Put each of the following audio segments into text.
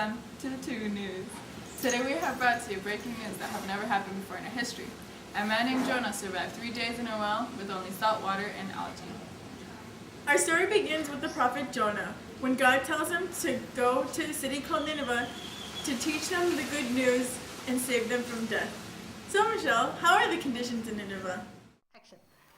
welcome to the Two News. Today we have brought to you breaking news that have never happened before in our history. A man named Jonah survived 3 days in a well with only salt water and algae. Our story begins with the prophet Jonah, when God tells him to go to a city called Nineveh to teach them the good news and save them from death. So Michelle, how are the conditions in Nineveh?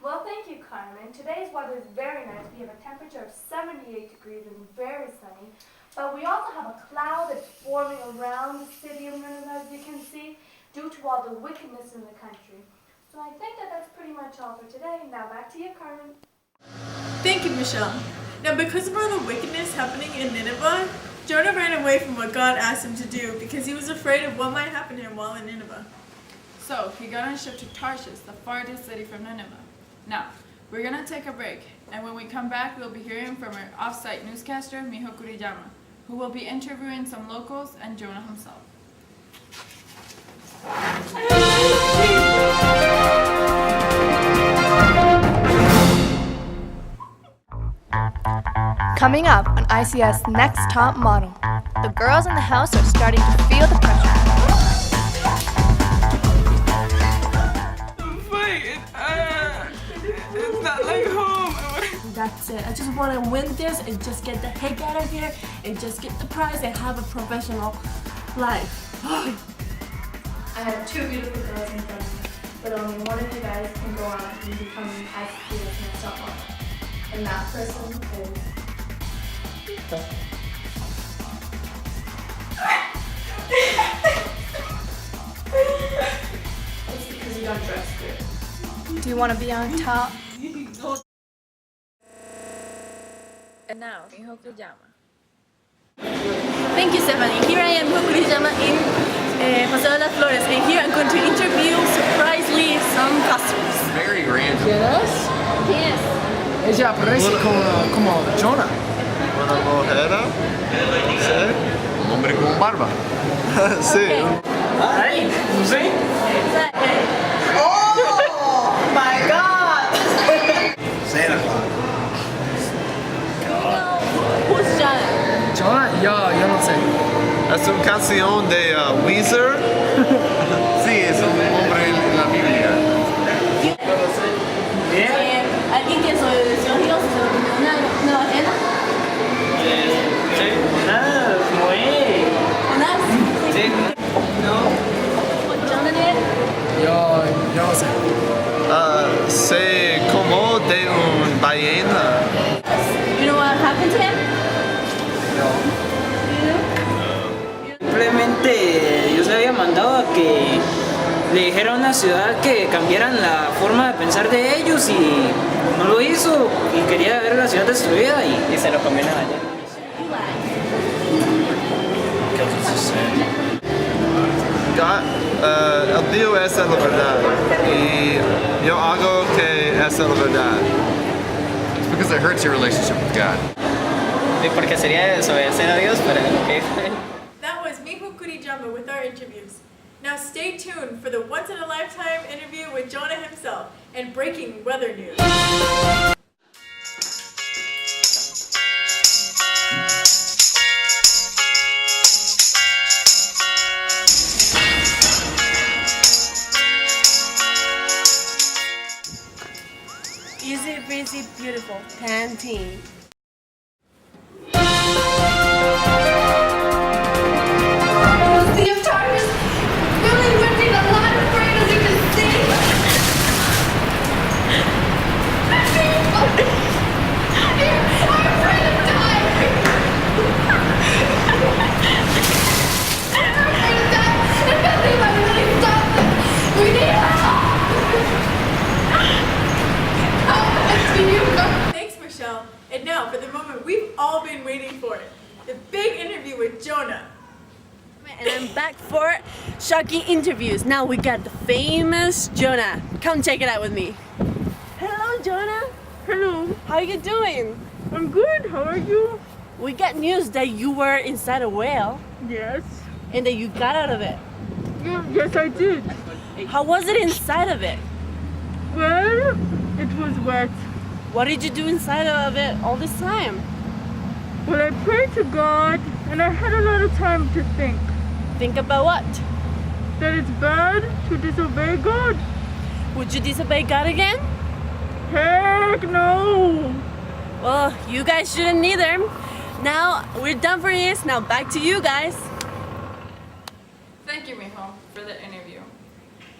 Well, thank you, Carmen. Today's weather is very nice. We have a temperature of 78 degrees and very sunny. But we also have a cloud that's forming around the city of Nineveh, as you can see, due to all the wickedness in the country. So I think that's pretty much all for today. Now back to you, Carmen. Thank you, Michelle. Now, because of all the wickedness happening in Nineveh, Jonah ran away from what God asked him to do because he was afraid of what might happen to him while in Nineveh. So he got on a ship to Tarshish, the farthest city from Nineveh. Now, we're going to take a break, and when we come back, we'll be hearing from our off-site newscaster, Miho Kuriyama, who will be interviewing some locals and Jonah himself. Coming up on ICS Next Top Model, the girls in the house are starting to feel the pressure. It's not like home. That's it. I just want to win this and just get the heck out of here and just get the prize and have a professional life. I have two beautiful girls in front of me, but only one of you guys can go on and become ICS Next Top Model. And that person is... It's because you don't dress good. Do you want to be on top? And now, Miho Kuriyama. Thank you, Stephanie. Here I am, Miho Kuriyama in Paseo de las Flores, and here I'm going to interview, surprisingly, some customers. Very random. ¿Quién es? Yes. Ella parece como Jonah. Una mujer, sí, Un hombre con barba. sí. Ay, ¿sí? Santa Claus. Who's Jonah? Jonah, yo no sé. Es una canción de Weezer. Sí, es un hombre en la Biblia. ¿Alguien que soy geológico se lo comió una ballena? Yo no sé. C'est como de una ballena. You know what happened to him? Simplemente Dios le había mandado a que le dijera a una ciudad que cambiaran la forma de pensar de ellos y no lo hizo y quería ver la ciudad destruida y se lo comió la ballena. El Dios es la verdad y yo hago que es la verdad. It's because it hurts your relationship with God. Porque sería desobedecer a Dios para lo que That was Miho Kuriyama with our interviews. Now stay tuned for the once-in-a-lifetime interview with Jonah himself and breaking weather news. Easy breezy beautiful Pantene. The Sea of Tartarus really whipping a lot of brain, as you can see. I'm afraid of dying. I'm afraid of dying. And nothing might really stop this. We need help. Thanks, Michelle. And now for the moment we've all been waiting for. The big interview with Jonah. And I'm back for shocking interviews. Now we got the famous Jonah. Come check it out with me. Hello, Jonah. Hello. How you doing? I'm good. How are you? We got news that you were inside a whale Yes. and that you got out of it. Yes, I did. How was it inside of it? Well, it was wet. What did you do inside of it all this time? Well, I prayed to God and I had a lot of time to think Think about what? that it's bad to disobey God. Would you disobey God again? Heck no! Well, you guys shouldn't either. Now, we're done for this. Now, back to you guys. Thank you, Mijo, for the interview.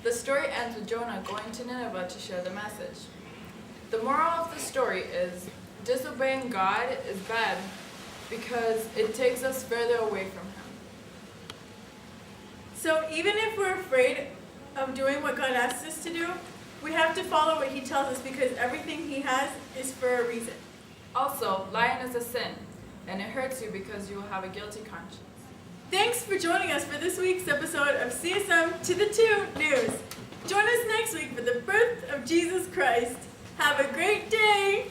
The story ends with Jonah going to Nineveh to share the message. The moral of the story is disobeying God is bad because it takes us further away from Him. So even if we're afraid of doing what God asks us to do, we have to follow what He tells us because everything He has is for a reason. Also, lying is a sin, and it hurts you because you will have a guilty conscience. Thanks for joining us for this week's episode of CSM to the 2 News. Join us next week for the birth of Jesus Christ. Have a great day!